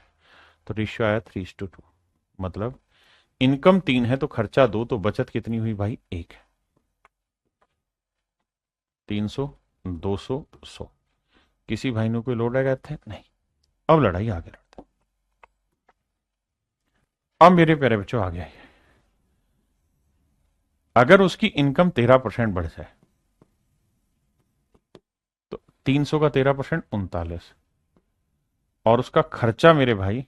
तो रेशियो आया 3:2। मतलब इनकम 3 है तो खर्चा 2, तो बचत कितनी हुई भाई? 1। 300, 200, 100। किसी भाई ने कोई लोड लगाए थे? नहीं। अब लड़ाई आगे लड़ते। अब मेरे प्यारे बच्चों आ गया, अगर उसकी इनकम 13% बढ़ जाए तो 300 का 13% 39, और उसका खर्चा मेरे भाई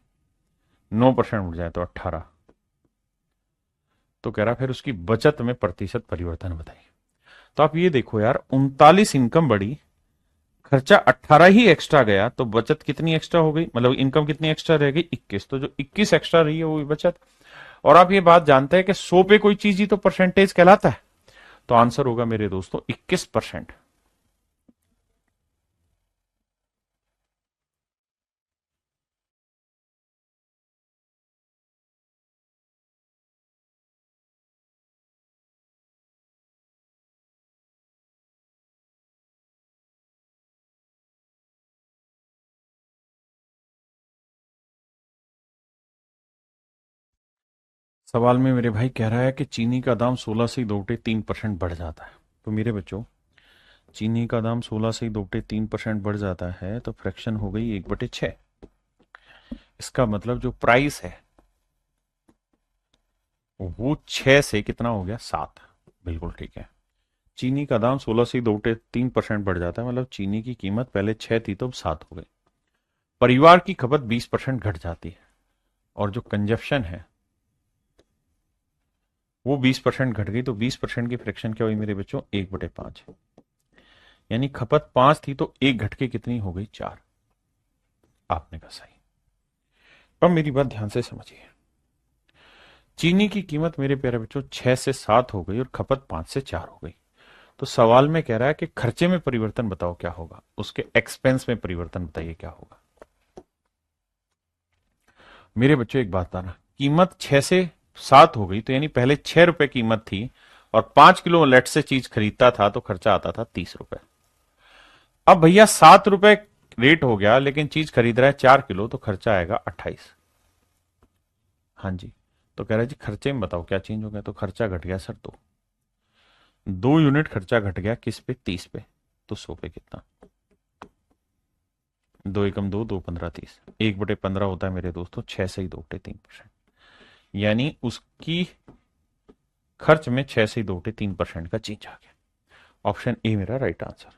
9% बढ़ जाए तो 18। तो कह रहा फिर उसकी बचत में प्रतिशत परिवर्तन बताइए। तो आप ये देखो यार, 39 इनकम बढ़ी, खर्चा 18 ही एक्स्ट्रा गया, तो बचत कितनी एक्स्ट्रा हो गई? मतलब इनकम कितनी एक्स्ट्रा रह गई? 21। तो जो 21 एक्स्ट्रा रही है वो बचत। और आप ये बात जानते हैं कि 100 पे कोई चीज ही तो परसेंटेज कहलाता है। तो आंसर होगा मेरे दोस्तों 21%। सवाल में मेरे भाई कह रहा है कि चीनी का दाम 16 से 2.3% बढ़ जाता है। तो मेरे बच्चों चीनी का दाम 16 से 2.3% बढ़ जाता है तो फ्रैक्शन हो गई 1/6। इसका मतलब जो प्राइस है वो 6 से कितना हो गया? 7। बिल्कुल ठीक है। चीनी का दाम 16 से 2.3% बढ़ जाता है, मतलब चीनी की कीमत पहले 6 थी तो अब 7 हो गई। परिवार की खपत 20% घट जाती है, और जो कंजप्शन है वो 20% घट गई। तो 20% की फ्रैक्शन क्या हुई मेरे बच्चों? 1/5। यानी खपत 5 थी तो 1 घट के कितनी हो गई? 4। आपने कहा सही। अब मेरी बात ध्यान से समझिए, चीनी की कीमत मेरे प्यारे बच्चों 6 से 7 हो गई और खपत 5 से 4 हो गई। तो सवाल में कह रहा है कि खर्चे में परिवर्तन बताओ क्या होगा, उसके एक्सपेंस में परिवर्तन बताइए क्या होगा। मेरे बच्चों एक बात बताना, कीमत 6 से 7 हो गई तो यानी पहले 6 रुपए कीमत थी और 5 किलो लेट से चीज खरीदता था तो खर्चा आता था 30 रुपए। अब भैया 7 रुपए रेट हो गया लेकिन चीज खरीद रहा है 4 किलो, तो खर्चा आएगा 28। हाँ जी। तो कह रहा है जी खर्चे में बताओ क्या चेंज हो गया। तो खर्चा घट गया सर 2 यूनिट खर्चा घट गया, किस पे? 30 पे। तो 100 पे कितना? 2 एकम 2, 2 15 30, 1/15 होता है मेरे दोस्तों 6 से ही 2.3%। यानी उसकी खर्च में 6 से 2.3% का चेंज आ गया। ऑप्शन ए मेरा राइट आंसर।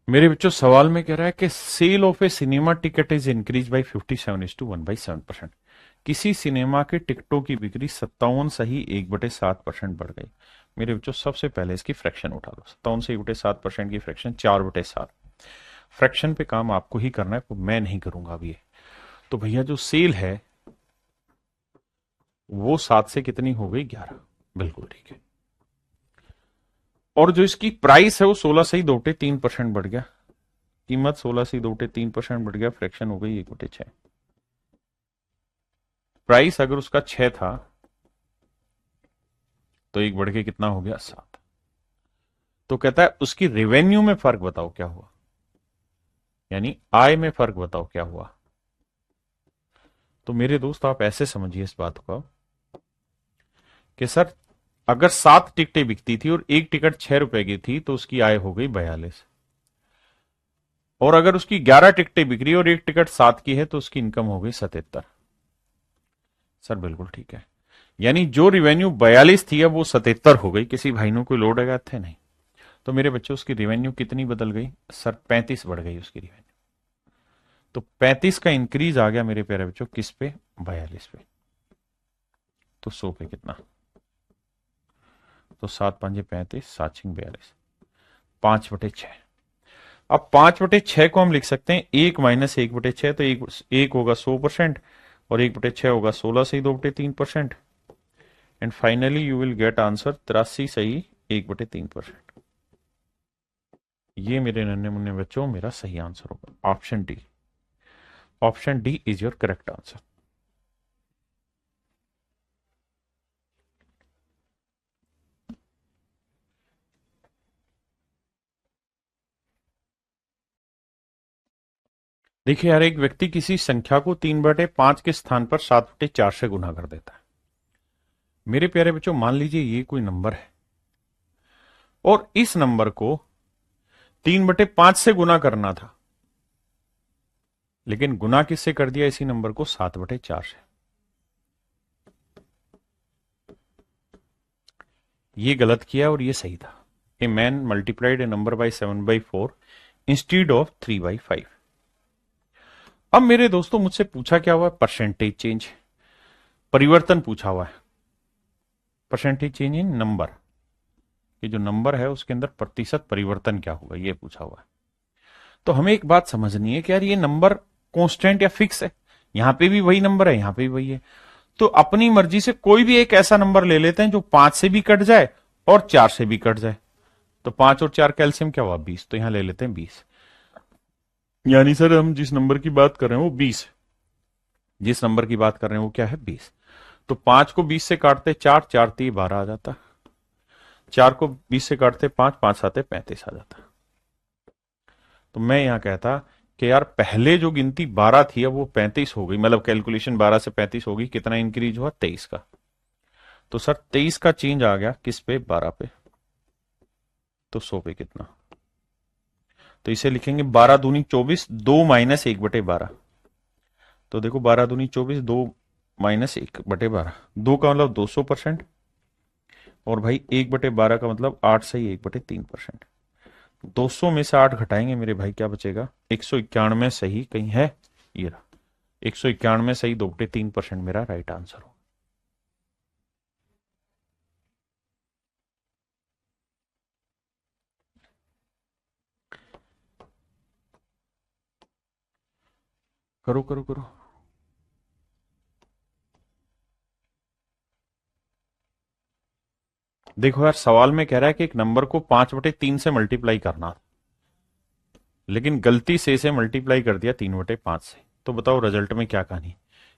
मेरे बच्चों सवाल में कह रहा है कि sale of a cinema ticket is increase by 57:1/7%। किसी सिनेमा के टिकटों की बिक्री 57 सही 1/7% बढ़ गई। मेरे बच्चों सबसे पहले इसकी फ्रैक्शन उठा लो। 57 से 1/7% की फ्रैक्शन 4/7। फ्रैक्शन पे काम आपको ही करना है, तो मैं नहीं करूंगा अभी ये। तो भैया जो सेल है वो 7 से कितनी हो गई, 11। बिल्कुल ठीक है। और जो इसकी प्राइस है वो 16 सही 2/3% बढ़ गया। कीमत 16 सही 2/3% बढ़ गया, फ्रैक्शन हो गई 1/6। प्राइस अगर उसका 6 था तो एक बढ़ के कितना हो गया, 7। तो कहता है उसकी रेवेन्यू में फर्क बताओ क्या हुआ, यानी आय में फर्क बताओ क्या हुआ। तो मेरे दोस्त आप ऐसे समझिए इस बात को कि सर अगर 7 टिकटें बिकती थी और एक टिकट 6 रुपए की थी तो उसकी आय हो गई 42। और अगर उसकी 11 टिकटें बिक रही और एक टिकट 7 की है तो उसकी इनकम हो गई 77। सर बिल्कुल ठीक है। यानी जो रिवेन्यू 42 थी अब वो 77 हो गई। किसी भाई ने कोई लोड लगा थे नहीं। तो मेरे बच्चों उसकी रिवेन्यू कितनी बदल गई, सर 35 बढ़ गई उसकी रिवेन्यू। तो 35 का इंक्रीज आ गया मेरे प्यारे बच्चों किस पे, 42 पे। तो 100 पे कितना, तो 7×5 = 35, 7×6 = 42, 5/6। अब 5/6 को हम लिख सकते हैं 1 - 1/6। तो एक होगा 100% और 1/6 होगा 16 सही 2/3%। And finally you will get answer 83 सही 1/3%। ये मेरे नन्हे मुन्ने बच्चों मेरा सही आंसर होगा, option D. Option D is your correct answer. देखिए यार, एक व्यक्ति किसी संख्या को 3/5 के स्थान पर 7/4 से गुना कर देता है। मेरे प्यारे बच्चों मान लीजिए ये कोई नंबर है और इस नंबर को 3/5 से गुना करना था, लेकिन गुना किससे कर दिया इसी नंबर को, 7/4 से। ये गलत किया और ये सही था। A man multiplied A number by 7/4 instead of 3/5। अब मेरे दोस्तों मुझसे पूछा क्या हुआ, परसेंटेज चेंज, परिवर्तन पूछा हुआ है। परसेंटेज चेंज इन नंबर, कि जो नंबर है उसके अंदर प्रतिशत परिवर्तन क्या होगा, ये पूछा हुआ है। तो हमें एक बात समझनी है कि यार ये नंबर कांस्टेंट या फिक्स है। यहां पे भी वही नंबर है, यहां पे भी वही है। तो अपनी मर्जी से कोई भी एक ऐसा नंबर ले लेते हैं जो 5 से भी कट जाए और 4 से भी कट जाए। तो 5 और 4 कैल्सियम क्या हुआ, 20। तो यहां ले लेते हैं 20। यानी सर हम जिस नंबर की बात कर रहे हैं वो 20 है। जिस नंबर की बात कर रहे हैं वो क्या है, 20। तो 5 को 20 से काटते 4, 4 3 12 आ जाता। 4 को 20 से काटते 5, 5 7 35 आ जाता। तो मैं यहां कहता कि यार पहले जो गिनती 12 थी अब वो 35 हो गई, मतलब कैलकुलेशन 12 से 35 हो गई। कितना इंक्रीज हुआ, 23 का। तो सर 23 का चेंज आ गया किस पे, 12 पे। तो 100 पे कितना, तो इसे लिखेंगे 12 दूनी 24, 2 - 1/12। तो देखो 12 दूनी 24, 2 - 1/12, 2 का मतलब 200%। और भाई 1/12 का मतलब 8 सही 1/3%। 200 में से 8 घटाएंगे मेरे भाई, क्या बचेगा, 191 सही कहीं है, ये रहा। 191 सही 2/3% मेरा राइट आंसर हो। करो करो करो। देखो यार सवाल में कह रहा है कि एक नंबर को 5/3 से मल्टीप्लाई करना, लेकिन गलती से इसे मल्टीप्लाई कर दिया 3/5 से। तो बताओ रिजल्ट में क्या कहानी,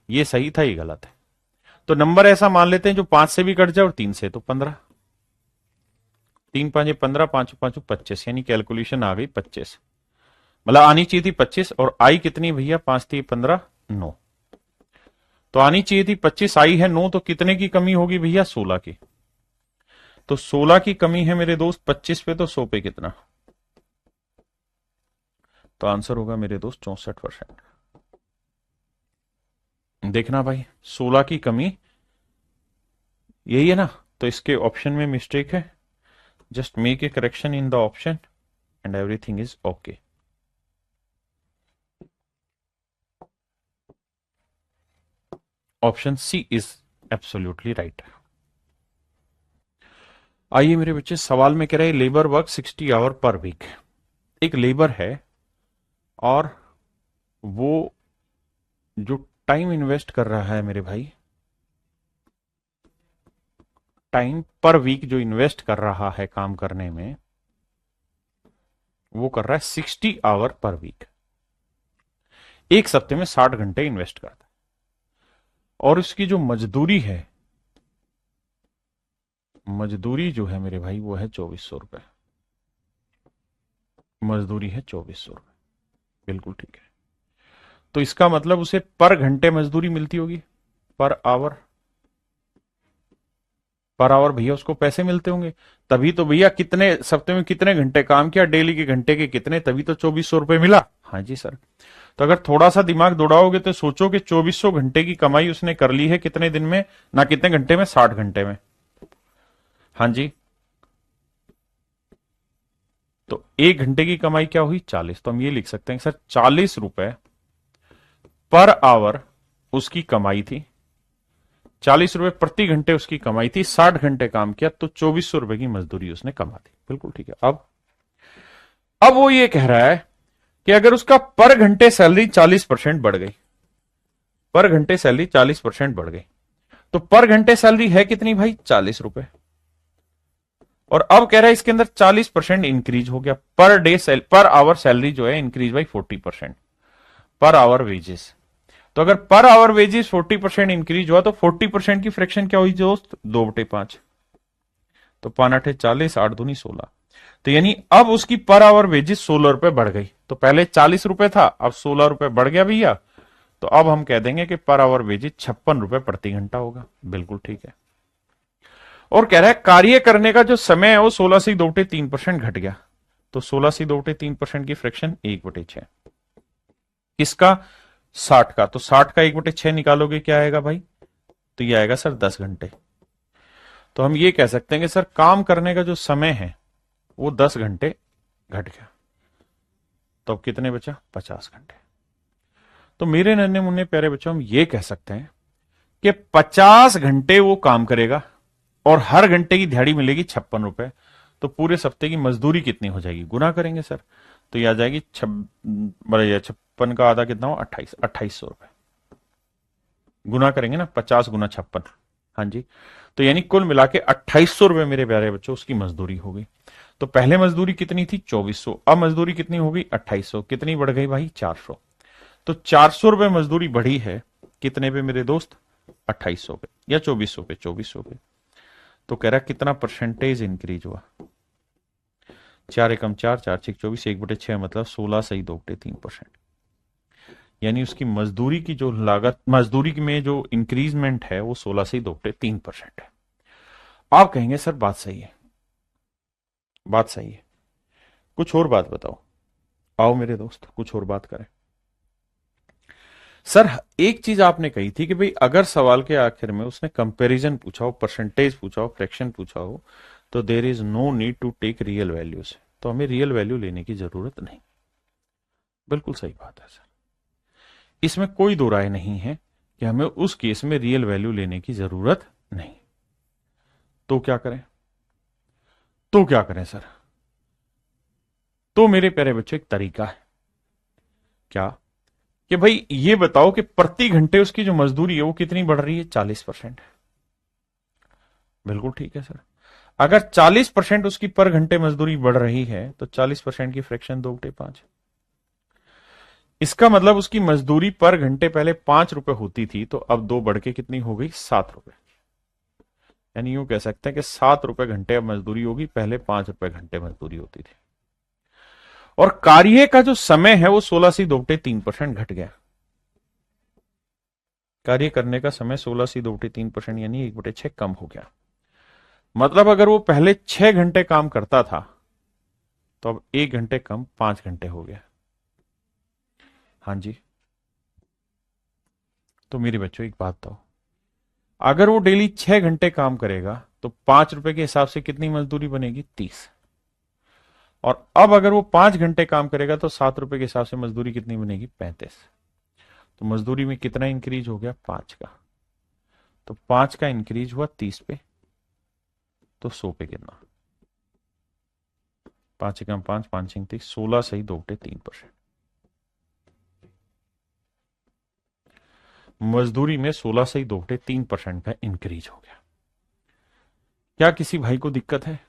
ये सही था ये गलत है। तो नंबर ऐसा मान लेते हैं जो 5 से भी कट जाए और 3 से, तो 15। 3 5 15, 5 5 25, यानी कैलकुलेशन आ गई 25। मतलब आनी चाहिए थी 25 और आई कितनी भैया, 5 3 15 9। तो आनी चाहिए थी 25, आई है 9, तो कितने की कमी होगी भैया, 16 की। तो 16 की कमी है मेरे दोस्त 25 पे, तो 100 पे कितना, तो आंसर होगा मेरे दोस्त 64%। देखना भाई 16 की कमी यही है ना, तो इसके ऑप्शन में मिस्टेक है। Just make a correction in the option. And everything is okay. Option C is absolutely right. आइए मेरे बच्चे, सवाल में कह रहे हैं labour work 60 hour per week. एक लेबर है और वो जो टाइम इन्वेस्ट कर रहा है मेरे भाई, टाइम पर वीक जो इन्वेस्ट कर रहा है काम करने में, वो कर रहा है 60 आवर पर वीक। एक सप्ते में 60 घंटे इन्वेस्ट करता है और उसकी जो मजदूरी है, मजदूरी जो है मेरे भाई वो है 2400 रुपए। मजदूरी है 2400 रुपए, बिल्कुल ठीक है। तो इसका मतलब उसे पर घंटे मजदूरी मिलती होगी, पर आवर। पर आवर भैया उसको पैसे मिलते होंगे, तभी तो भैया कितने सप्ते में कितने घंटे काम किया, डेली के घंटे के कितने, तभी तो 2400 रुपए मिला। हाँ जी सर। तो अगर थोड़ा सा दिमाग दौड़ाओगे तो सोचो कि 2400 घंटे की कमाई उसने कर ली है कितने दिन में, ना कितने घंटे में, 60 घंटे में। हाँ जी। तो एक घंटे की कमाई क्या हुई, 40। तो हम ये लिख सकते हैं सर 40 रुपए पर आवर उसकी कमाई थी, 40 रुपए प्रति घंटे उसकी कमाई थी, 60 घंटे काम किया तो 2400 रुपए की मजदूरी उसने कमा दी। बिल्कुल ठीक है। अब वो ये कह रहा है कि अगर उसका पर घंटे सैलरी 40% बढ़ गई, पर घंटे सैलरी 40% बढ़ गई, तो पर घंटे सैलरी है कितनी भाई, 40 रुपए। और अब कह रहा है इसके अंदर 40% इंक्रीज हो गया, per day per hour salary जो है increase by 40%, per hour wages. तो अगर पर आवर वेजेस 40% इंक्रीज हुआ तो 40% की फ्रैक्शन क्या हुई दोस्त, 2/5। तो 5×8 = 40, 8×2 = 16। तो यानी अब उसकी पर आवर वेजेस 16 रुपए बढ़ गई। तो पहले 40 रुपए था, अब 16 रुपए बढ़ गया भैया। तो अब हम कह देंगे कि पर आवर वेजेस 56 रुपए प्रति घंटा होगा। बिल्कुल ठीक है। और कह रहा है कार्य करने का जो समय है वो 16 से 2/3% घट गया। तो 16 से 2/3% की फ्रैक्शन 1/6। किसका, 60 का। तो 60 का 1/6 निकालोगे क्या आएगा भाई, तो ये आएगा सर 10 घंटे। तो हम ये कह सकते हैं कि सर काम करने का जो समय है वो 10 घंटे घट गया। तो अब कितने बचा, 50 घंटे। तो मेरे नन्हे मुन्ने प्यारे बच्चों, हम ये कह सकते हैं कि 50 घंटे वो काम करेगा और हर घंटे की दिहाड़ी मिलेगी 56 रुपए। तो पूरे सप्ते की मजदूरी कितनी हो जाएगी, गुना करेंगे सर, तो ये आ जाएगी 56 का आधा कितना हो, 2800 रुपए। गुना करेंगे ना, 50 × 56। हाँ जी। तो यानी कुल मिला के 2800 रुपए मेरे प्यारे बच्चों उसकी मजदूरी हो गई। तो पहले मजदूरी कितनी थी, 2400। अब मजदूरी कितनी हो गई, 2800। कितनी बढ़ गई भाई, 400। तो 400 रुपए मजदूरी बढ़ी है कितने पे मेरे दोस्त, 2800 पे या 2400 पे, 2400 पे। तो कह रहा कितना परसेंटेज इंक्रीज हुआ, 4 एकम 4, 4 6 24, 1/6 मतलब 16 सही 2/3%। यानी उसकी मजदूरी की जो लागत, मजदूरी में जो इंक्रीजमेंट है वो 16 से 2/3% है। आप कहेंगे सर बात सही है, बात सही है, कुछ और बात बताओ। आओ मेरे दोस्त कुछ और बात करें। सर एक चीज आपने कही थी कि भाई अगर सवाल के आखिर में उसने कंपैरिजन पूछा हो, परसेंटेज पूछा हो, फ्रैक्शन पूछा हो, तो there is no need to take real values. तो हमें रियल वैल्यू लेने की जरूरत नहीं। बिल्कुल सही बात है सर, इसमें कोई दो राय नहीं है कि हमें उस केस में रियल वैल्यू लेने की जरूरत नहीं। तो क्या करें, तो क्या करें सर, तो मेरे प्यारे बच्चों एक तरीका है। क्या, कि भाई ये बताओ कि प्रति घंटे उसकी जो मजदूरी है वो कितनी बढ़ रही है, 40%। बिल्कुल ठीक है सर। अगर 40% उसकी पर घंटे मजदूरी बढ़ रही है तो 40% की फ्रैक्शन 2/5। इसका मतलब उसकी मजदूरी पर घंटे पहले 5 रुपए होती थी, तो अब 2 बढ़ के कितनी हो गई, 7 रुपए। यानी यूं कह सकते हैं कि 7 रुपए घंटे अब मजदूरी होगी, पहले 5 रुपए घंटे मजदूरी होती थी। और कार्य का जो समय है वो 16 से 2/3% घट गया। कार्य करने का समय 16 से 2/3% यानी 1/6 कम हो गया। मतलब अगर वो पहले 6 घंटे काम करता था तो अब 1 घंटे कम 5 घंटे हो गया। हाँ जी। तो मेरे बच्चों एक बात बताओ, अगर वो डेली 6 घंटे काम करेगा तो 5 रुपए के हिसाब से कितनी मजदूरी बनेगी, 30। और अब अगर वो 5 घंटे काम करेगा तो 7 रुपए के हिसाब से मजदूरी कितनी बनेगी? 35। तो मजदूरी में कितना इंक्रीज हो गया? 5 का। तो 5 का इंक्रीज हुआ 30 पे, तो 100 पे कितना? 5 एकम 5, 5 छंग 30, 16 सही 2/3%। मजदूरी में 16 सही 2/3% का इंक्रीज हो गया। क्या किसी भाई को दिक्कत है?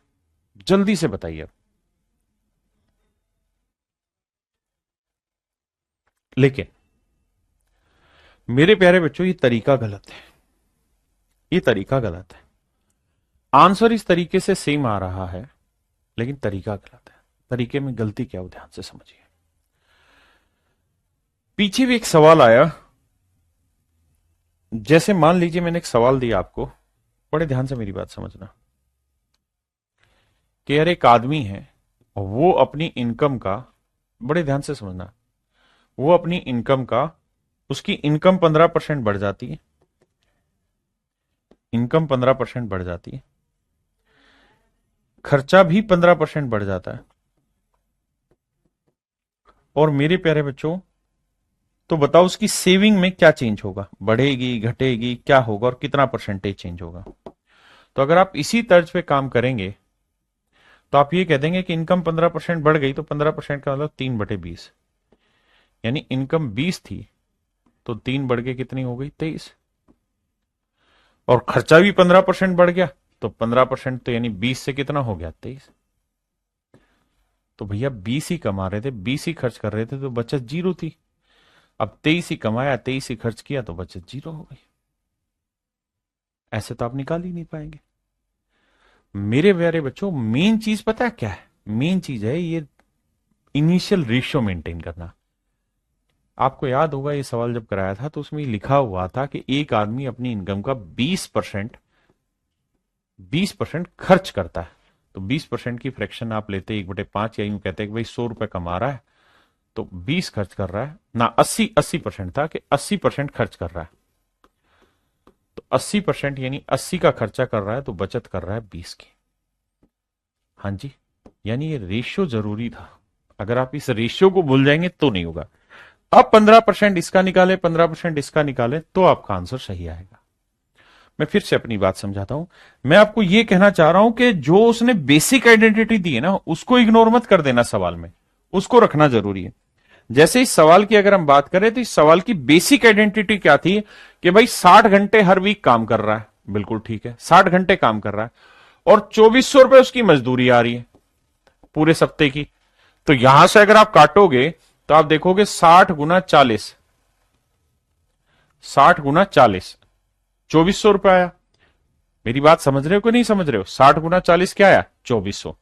जल्दी से बताइए। लेकिन मेरे प्यारे बच्चों, ये तरीका गलत है, ये तरीका गलत है। आंसर इस तरीके से सेम आ रहा है, लेकिन तरीका गलत है। तरीके में गलती क्या हो, ध्यान से समझिए। पीछे भी एक सवाल आया, जैसे मान लीजिए मैंने एक सवाल दिया आपको, बड़े ध्यान से मेरी बात समझना, कि यार एक आदमी है, वो अपनी इनकम का, बड़े ध्यान से समझना, वो अपनी इनकम का, उसकी इनकम 15% बढ़ जाती है, इनकम 15% बढ़ जाती है, खर्चा भी 15% बढ़ जाता है। और मेरे प्यारे बच्चों, तो बताओ उसकी सेविंग में क्या चेंज होगा? बढ़ेगी, घटेगी, क्या होगा और कितना परसेंटेज चेंज होगा? तो अगर आप इसी तर्ज पे काम करेंगे तो आप ये कह देंगे कि इनकम 15% बढ़ गई, तो 15% का मतलब 3/20, यानी इनकम 20 थी तो 3 बढ़ के कितनी हो गई? 23। और खर्चा भी 15% बढ़ गया, तो 15% तो यानी 20 से कितना हो गया? 23। तो भैया 20 ही कमा रहे थे, 20 ही खर्च कर रहे थे, तो बचत 0 थी। अब 23 ही कमाया, 23 ही खर्च किया, तो बचत 0 हो गई। ऐसे तो आप निकाल ही नहीं पाएंगे। मेरे प्यारे बच्चों, मेन चीज पता है क्या है? मेन चीज है ये इनिशियल रेशियो मेंटेन करना। आपको याद होगा ये सवाल जब कराया था तो उसमें लिखा हुआ था कि एक आदमी अपनी इनकम का 20% खर्च करता है। तो 20% की फ्रैक्शन आप लेते 1/5, या यूं कहते हैं कि भाई 100 रुपए कमा रहा है तो 20 खर्च कर रहा है ना, 80% था कि 80% खर्च कर रहा है। तो 80% यानी 80 का खर्चा कर रहा है, तो बचत कर रहा है 20 की। हाँ जी, यानी ये रेशियो जरूरी था। अगर आप इस रेशियो को भूल जाएंगे तो नहीं होगा। अब 15% इसका निकाले, 15% इसका निकाले, तो आपका आंसर सही आएगा। मैं फिर से अपनी बात समझाता हूं। मैं आपको यह कहना चाह रहा हूं कि जो उसने बेसिक आइडेंटिटी दी है ना, उसको इग्नोर मत कर देना सवाल में, उसको रखना जरूरी है। जैसे इस सवाल की अगर हम बात करें तो इस सवाल की बेसिक आइडेंटिटी क्या थी? कि भाई 60 घंटे हर वीक काम कर रहा है, बिल्कुल ठीक है, 60 घंटे काम कर रहा है और 2400 रुपए उसकी मजदूरी आ रही है पूरे सप्ते की। तो यहां से अगर आप काटोगे तो आप देखोगे 60 × 40, 60 × 40, 2400 रुपए आया। मेरी बात समझ रहे हो कि नहीं समझ रहे हो? 60 × 40 क्या आया? 2400।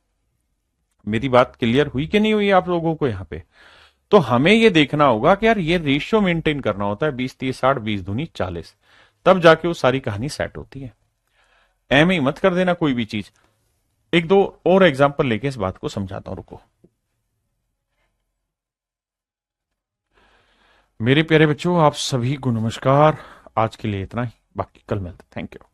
मेरी बात क्लियर हुई कि नहीं हुई आप लोगों को यहां पे? तो हमें यह देखना होगा कि यार ये रेशियो मेंटेन करना होता है, 20-30-60, 20-दूनी-40, तब जाके वो सारी कहानी सेट होती है। एम ही मत कर देना कोई भी चीज। एक दो और एग्जांपल लेके इस बात को समझाता हूं, रुको। मेरे प्यारे बच्चों, आप सभी को नमस्कार। आज के लिए इतना ही, बाकी कल मिलते। Thank you.